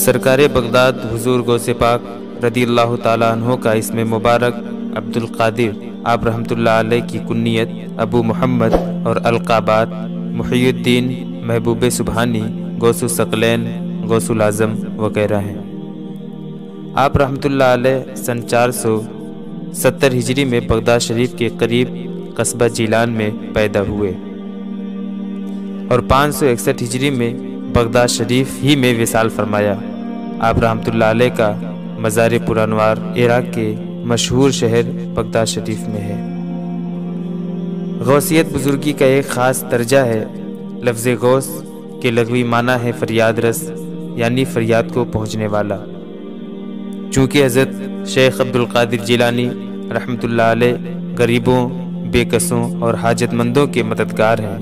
سرکار بغداد حضور غوث پاک رضی اللہ تعالیٰ عنہ کا اسم مبارک عبد القادر، آپ رحمۃ اللہ علیہ کی کنیت ابو محمد اور القابات محی الدین، محبوب سبحانی، غوث الثقلین، غوث العظم وغیرہ ہیں۔ آپ رحمۃ اللہ علیہ سن 470 ہجری میں بغداد شریف کے قریب قصبہ جیلان میں پیدا ہوئے اور 561 ہجری میں بغداد شریف ہی میں وصال فرمایا۔ آپ رحمۃ اللہ علیہ کا مزار پرانوار عراق کے مشہور شہر بغداد شریف میں ہے۔ غوثیت بزرگی کا ایک خاص درجہ ہے۔ لفظ غوث کے لغوی معنی ہے فریاد رس، یعنی فریاد کو پہنچنے والا۔ چونکہ حضرت شیخ عبد القادر جیلانی رحمۃ اللہ علیہ غریبوں، بے کسوں اور حاجت مندوں کے مددگار ہیں،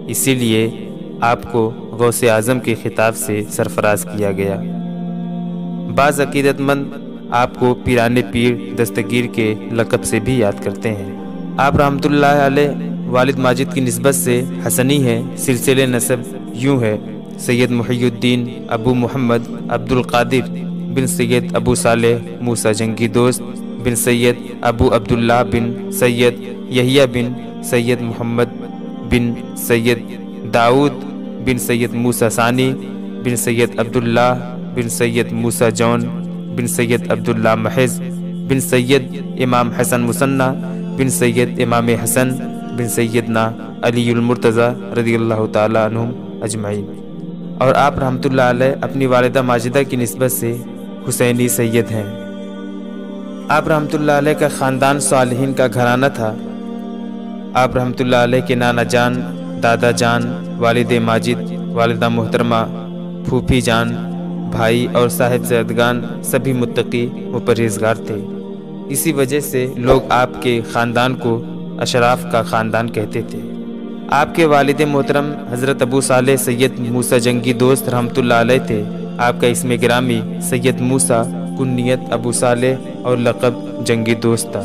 اسی لیے آپ کو غوث اعظم کے خطاب سے سرفراز کیا گیا۔ بعض عقیدت مند آپ کو پیران پیر دستگیر کے لقب سے بھی یاد کرتے ہیں۔ آپ رحمۃ اللہ علیہ والد ماجد کی نسبت سے حسنی ہیں۔ سلسلہ نسب یوں ہے: سید محی الدین ابو محمد عبد القادر بن سید ابو صالح موسیٰ جنگی دوست بن سید ابو عبداللہ بن سید یحییٰ بن سید محمد بن سید داؤد بن سید موسیٰ ثانی بن سید عبداللہ بن سید موسیٰ جون بن سید عبداللہ محض بن سید امام حسن مثنی بن سید امام حسن بن سیدنا علی المرتضیٰ رضی اللہ تعالیٰ عنہم اجمعین۔ اور آپ رحمۃ اللہ علیہ اپنی والدہ ماجدہ کی نسبت سے حسینی سید ہیں۔ آپ رحمۃ اللہ علیہ کا خاندان صالحین کا گھرانہ تھا۔ آپ رحمۃ اللہ علیہ کے نانا جان، دادا جان، والد ماجد، والدہ محترمہ، پھوپھی جان، بھائی اور صاحب زادگان سبھی متقی و پرہیزگار تھے۔ اسی وجہ سے لوگ آپ کے خاندان کو اشراف کا خاندان کہتے تھے۔ آپ کے والد محترم حضرت ابو صالح سید موسیٰ جنگی دوست رحمۃ اللہ علیہ تھے۔ آپ کا اسم گرامی سید موسیٰ، کنیت ابو صالح اور لقب جنگی دوست تھا۔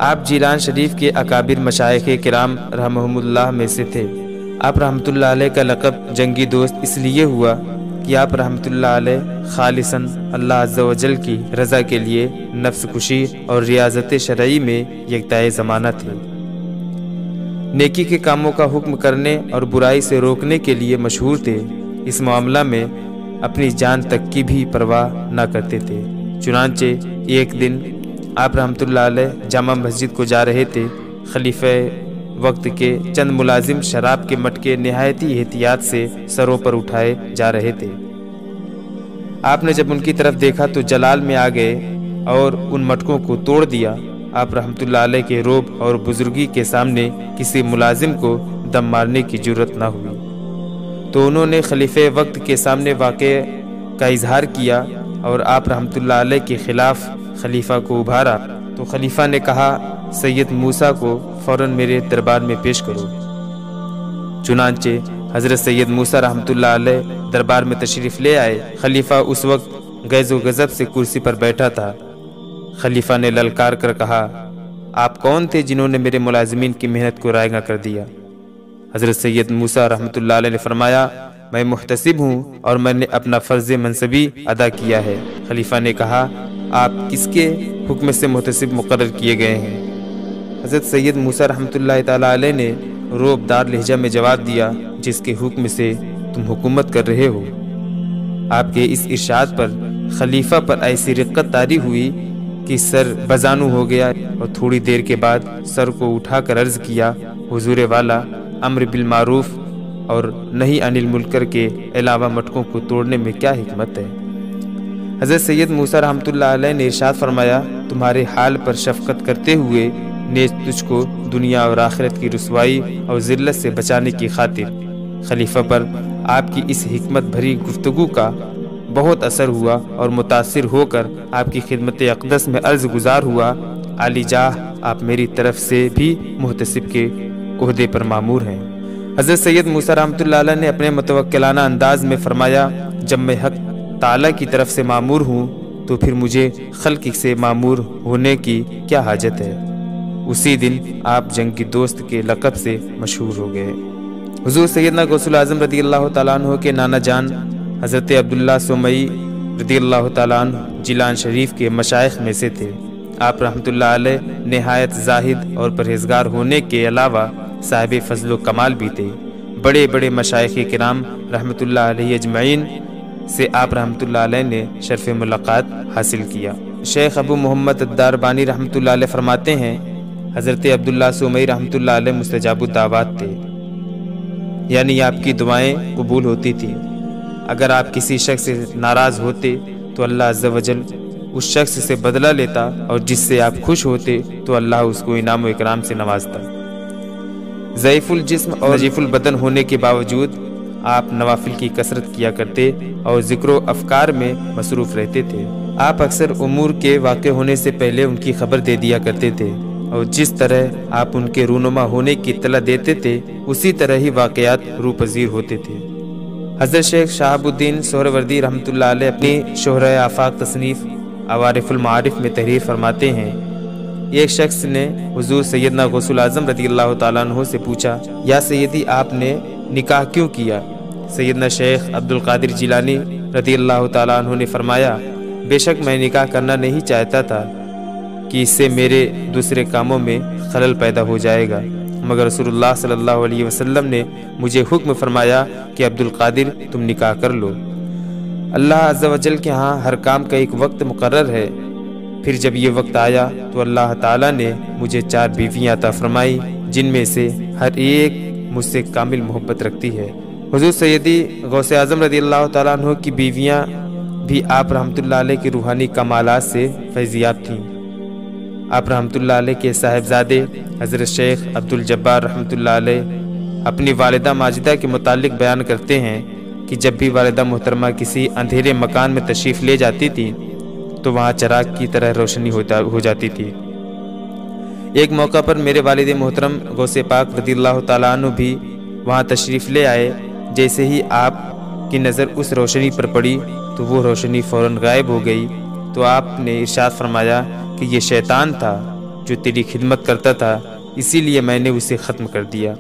آپ جیلان شریف کے اکابر مشائخ کرام رحمہم اللہ میں سے تھے۔ آپ رحمۃ اللہ علیہ کا لقب جنگی دوست اس لیے ہوا کہ آپ رحمۃ اللہ علیہ خالصاً اللہ عز و جل کی رضا کے لیے نفس کشی اور ریاضت شرعی میں یکتائے زمانہ تھے۔ نیکی کے کاموں کا حکم کرنے اور برائی سے روکنے کے لیے مشہور تھے۔ اس معاملہ میں اپنی جان تک کی بھی پرواہ نہ کرتے تھے۔ چنانچہ ایک دن آپ رحمۃ اللہ علیہ جامع مسجد کو جا رہے تھے۔ خلیفہ وقت کے چند ملازم شراب کے مٹکے نہایتی احتیاط سے سروں پر اٹھائے جا رہے تھے۔ آپ نے جب ان کی طرف دیکھا تو جلال میں آ گئے اور ان مٹکوں کو توڑ دیا۔ آپ رحمۃ اللہ علیہ کے روب اور بزرگی کے سامنے کسی ملازم کو دم مارنے کی جرت نہ ہوئی، تو انہوں نے خلیفہ وقت کے سامنے واقعے کا اظہار کیا اور آپ رحمۃ اللہ علیہ کے خلاف خلیفہ کو ابھارا۔ تو خلیفہ نے کہا، سید موسیٰ کو فوراً میرے دربار میں پیش کرو۔ چنانچہ حضرت سید موسیٰ رحمۃ اللہ علیہ دربار میں تشریف لے آئے۔ خلیفہ اس وقت غیظ و غضب سے کرسی پر بیٹھا تھا۔ خلیفہ نے للکار کر کہا، آپ کون تھے جنہوں نے میرے ملازمین کی محنت کو رائیگاں کر دیا؟ حضرت سید موسیٰ رحمۃ اللہ علیہ نے فرمایا، میں محتسب ہوں اور میں نے اپنا فرض منصبی ادا کیا ہے۔ خلیفہ نے کہا، آپ کس کے حکم سے محتسب مقرر کیے گئے ہیں؟ حضرت سید موسیٰ رحمۃ اللہ تعالیٰ علیہ نے روب دار لہجہ میں جواب دیا، جس کے حکم سے تم حکومت کر رہے ہو۔ آپ کے اس ارشاد پر خلیفہ پر ایسی رقت طاری ہوئی کہ سر بزانو ہو گیا، اور تھوڑی دیر کے بعد سر کو اٹھا کر عرض کیا، حضور والا، امر بالمعروف اور نہی عن المنکر کے علاوہ مٹکوں کو توڑنے میں کیا حکمت ہے؟ حضرت سید موسیٰ رحمۃ اللہ علیہ نے ارشاد فرمایا، تمہارے حال پر شفقت کرتے ہوئے نیز تجھ کو دنیا اور آخرت کی رسوائی اور ذلت سے بچانے کی خاطر۔ خلیفہ پر آپ کی اس حکمت بھری گفتگو کا بہت اثر ہوا اور متاثر ہو کر آپ کی خدمت اقدس میں عرض گزار ہوا، عالی جاہ، آپ میری طرف سے بھی محتسب کے عہدے پر مامور ہیں۔ حضرت سید موسیٰ رحمۃ اللہ علیہ نے اپنے متوکلانہ انداز میں فرمایا، جب میں حق تعالیٰ کی طرف سے مامور ہوں تو پھر مجھے خلق سے مامور ہونے کی کیا حاجت ہے؟ اسی دن آپ جنگی دوست کے لقب سے مشہور ہو گئے۔ حضور سیدنا غوث العظم رضی اللہ تعالیٰ عنہ کے نانا جان حضرت عبداللہ سومئی رضی اللہ تعالیٰ عنہ جیلان شریف کے مشائخ میں سے تھے۔ آپ رحمۃ اللہ علیہ نہایت زاہد اور پرہیزگار ہونے کے علاوہ صاحب فضل و کمال بھی تھے۔ بڑے بڑے مشائخ کرام رحمۃ اللہ علیہ اجمعین سے آپ رحمۃ اللہ علیہ نے شرف ملاقات حاصل کیا۔ شیخ ابو محمد الداربانی رحمۃ اللہ علیہ فرماتے ہیں، حضرت عبداللہ سومئی رحمۃ اللہ علیہ مستجاب الدعوات تھے، یعنی آپ کی دعائیں قبول ہوتی تھیں۔ اگر آپ کسی شخص سے ناراض ہوتے تو اللہ عز و جل اس شخص سے بدلہ لیتا، اور جس سے آپ خوش ہوتے تو اللہ اس کو انعام و اکرام سے نوازتا۔ ضعیف الجسم اور نجیف البدن ہونے کے باوجود آپ نوافل کی کثرت کیا کرتے اور ذکر و افکار میں مصروف رہتے تھے۔ آپ اکثر امور کے واقع ہونے سے پہلے ان کی خبر دے دیا کرتے تھے، اور جس طرح آپ ان کے رونما ہونے کی اطلاع دیتے تھے اسی طرح ہی واقعات روح پذیر ہوتے تھے۔ حضرت شیخ شہاب الدین سہروردی رحمۃ اللہ علیہ اپنی شہرۂ آفاق تصنیف عوارف المعارف میں تحریر فرماتے ہیں، ایک شخص نے حضور سیدنا غوث الاعظم رضی اللہ تعالیٰ عنہ سے پوچھا، یا سیدی آپ نے نکاح کیوں کیا؟ سیدنا شیخ عبد القادر جیلانی رضی اللہ تعالیٰ عنہ نے فرمایا، بے شک میں نکاح کرنا نہیں چاہتا تھا کہ اس سے میرے دوسرے کاموں میں خلل پیدا ہو جائے گا، مگر رسول اللہ صلی اللہ علیہ وسلم نے مجھے حکم فرمایا کہ عبد القادر تم نکاح کر لو۔ اللہ عز و جل کے ہاں ہر کام کا ایک وقت مقرر ہے۔ پھر جب یہ وقت آیا تو اللہ تعالیٰ نے مجھے 4 بیویاں عطا فرمائی، جن میں سے ہر ایک مجھ سے کامل محبت رکھتی ہے۔ حضور سیدی غوث اعظم رضی اللہ تعالیٰ عنہ کی بیویاں بھی آپ رحمۃ اللہ علیہ کے روحانی کمالات سے فیضیاب تھیں۔ آپ رحمۃ اللہ علیہ کے صاحبزادے حضرت شیخ عبد الجبار رحمۃ اللہ علیہ اپنی والدہ ماجدہ کے متعلق بیان کرتے ہیں کہ جب بھی والدہ محترمہ کسی اندھیرے مکان میں تشریف لے جاتی تھی تو وہاں چراغ کی طرح روشنی ہو جاتی تھی۔ ایک موقع پر میرے والد محترم غوث پاک رضی اللہ تعالیٰ عنہ بھی وہاں تشریف لے آئے۔ جیسے ہی آپ کی نظر اس روشنی پر پڑی تو وہ روشنی فوراً غائب ہو گئی، تو آپ نے ارشاد فرمایا کہ یہ شیطان تھا جو تیری خدمت کرتا تھا، اسی لیے میں نے اسے ختم کر دیا۔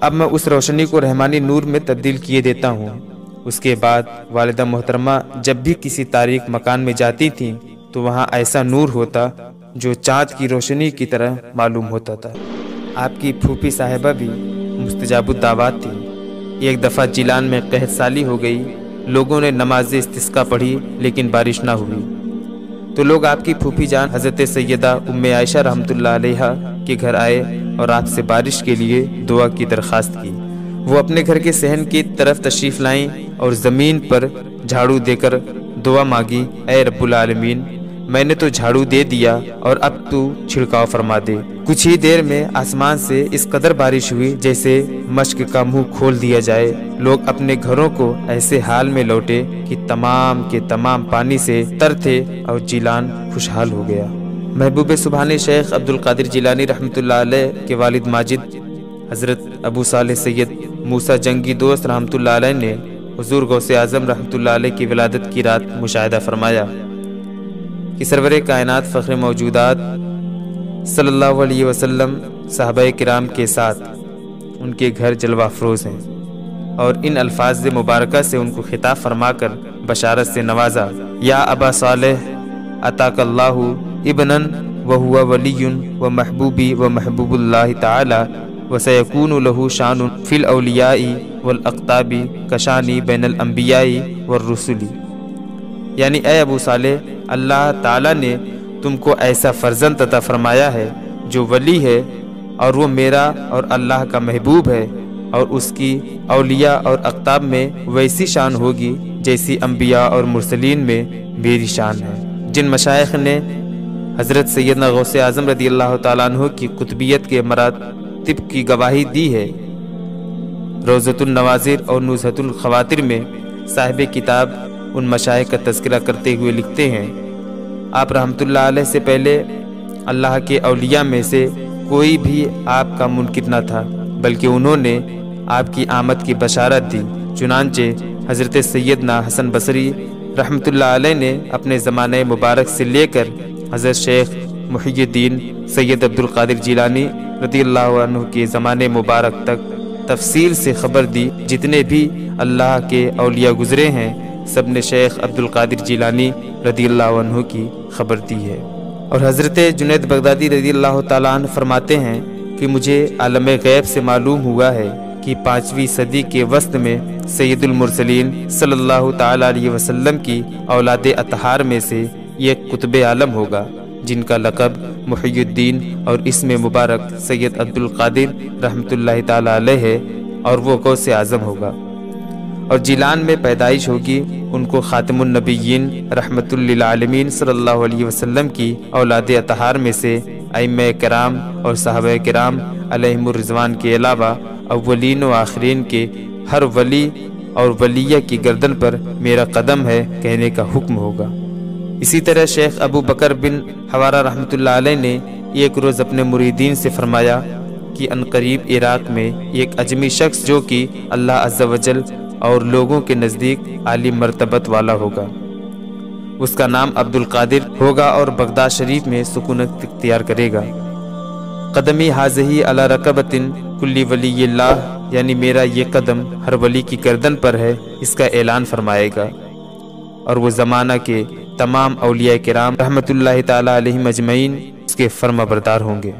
اب میں اس روشنی کو رحمانی نور میں تبدیل کیے دیتا ہوں۔ اس کے بعد والدہ محترمہ جب بھی کسی تاریک مکان میں جاتی تھیں تو وہاں ایسا نور ہوتا جو چاند کی روشنی کی طرح معلوم ہوتا تھا۔ آپ کی پھوپھی صاحبہ بھی مستجاب الدعوات تھی۔ ایک دفعہ جیلان میں قحط سالی ہو گئی، لوگوں نے نماز استسقا پڑھی لیکن بارش نہ ہوئی، تو لوگ آپ کی پھوپھی جان حضرت سیدہ ام عائشہ رحمۃ اللہ علیہ کے گھر آئے اور آپ سے بارش کے لیے دعا کی درخواست کی۔ وہ اپنے گھر کے صحن کی طرف تشریف لائیں اور زمین پر جھاڑو دے کر دعا مانگی، اے رب العالمین، میں نے تو جھاڑو دے دیا اور اب تو چھڑکاؤ فرما دے۔ کچھ ہی دیر میں آسمان سے اس قدر بارش ہوئی جیسے مشک کا منہ کھول دیا جائے۔ لوگ اپنے گھروں کو ایسے حال میں لوٹے کہ تمام کے تمام پانی سے تر تھے اور جیلان خوشحال ہو گیا۔ محبوب سبحانی شیخ عبد القادر جیلانی رحمۃ اللہ علیہ کے والد ماجد حضرت ابو صالح سید موسیٰ جنگی دوست رحمۃ اللہ علیہ نے حضور غوث اعظم رحمۃ اللہ علیہ کی ولادت کی رات مشاہدہ فرمایا کہ سرور کائنات فخر موجودات صلی اللہ علیہ وسلم صحابہ کرام کے ساتھ ان کے گھر جلوہ افروز ہیں، اور ان الفاظ مبارکہ سے ان کو خطاب فرما کر بشارت سے نوازا، یا ابا صالح عطاک اللہ ابنا وہو ولی و محبوبی و محبوب اللہ تعالی وسیکون له شان فی الاولیاء والاقطاب کشانی بین الانبیاء والرسل، یعنی اے ابو صالح، اللہ تعالیٰ نے تم کو ایسا فرزند عطا فرمایا ہے جو ولی ہے، اور وہ میرا اور اللہ کا محبوب ہے، اور اس کی اولیاء اور اقطاب میں ویسی شان ہوگی جیسی انبیاء اور مرسلین میں میری شان ہے۔ جن مشائخ نے حضرت سیدنا غوث اعظم رضی اللہ تعالیٰ عنہ کی قطبیت کے مراتب کی گواہی دی ہے، روضۃ النواظر اور نزہۃ الخواطر میں صاحب کتاب ان مشائخ کا تذکرہ کرتے ہوئے لکھتے ہیں، آپ رحمۃ اللہ علیہ سے پہلے اللہ کے اولیاء میں سے کوئی بھی آپ کا منکر نہ تھا، بلکہ انہوں نے آپ کی آمد کی بشارت دی۔ چنانچہ حضرت سیدنا حسن بصری رحمۃ اللہ علیہ نے اپنے زمانہ مبارک سے لے کر حضرت شیخ محی الدین سید عبد القادر جیلانی رضی اللہ عنہ کے زمانے مبارک تک تفصیل سے خبر دی۔ جتنے بھی اللہ کے اولیاء گزرے ہیں سب نے شیخ عبد القادر جیلانی رضی اللہ عنہ کی خبر دی ہے۔ اور حضرت جنید بغدادی رضی اللہ تعالیٰ عنہ فرماتے ہیں کہ مجھے عالم غیب سے معلوم ہوا ہے کہ 5ویں صدی کے وسط میں سید المرسلین صلی اللہ تعالیٰ علیہ وسلم کی اولاد اطہار میں سے ایک قطب عالم ہوگا جن کا لقب محی الدین اور اسم مبارک سید عبد القادر رحمۃ اللہ تعالیٰ علیہ ہے، اور وہ غوث اعظم ہوگا۔ اور جیلان میں پیدائش ہوگی، ان کو خاتم النبیین رحمۃ للعالمین صلی اللہ علیہ وسلم کی اولاد اطہار میں سے ائمہ کرام اور صحابہ کرام علیہم الرضوان کے علاوہ اولین و آخرین کے ہر ولی اور ولیہ کی گردن پر میرا قدم ہے کہنے کا حکم ہوگا۔ اسی طرح شیخ ابو بکر بن حوارہ رحمۃ اللہ علیہ نے ایک روز اپنے مریدین سے فرمایا کہ عنقریب عراق میں ایک اجمی شخص جو کہ اللہ عز و جل اور لوگوں کے نزدیک عالی مرتبت والا ہوگا، اس کا نام عبد القادر ہوگا اور بغداد شریف میں سکونت اختیار کرے گا۔ قدمی حاضہی علی رقبۃ کل ولی اللہ، یعنی میرا یہ قدم ہر ولی کی گردن پر ہے، اس کا اعلان فرمائے گا، اور وہ زمانہ کے تمام اولیاء کرام رحمۃ اللہ تعالی علیہم اجمعین اس کے فرما بردار ہوں گے۔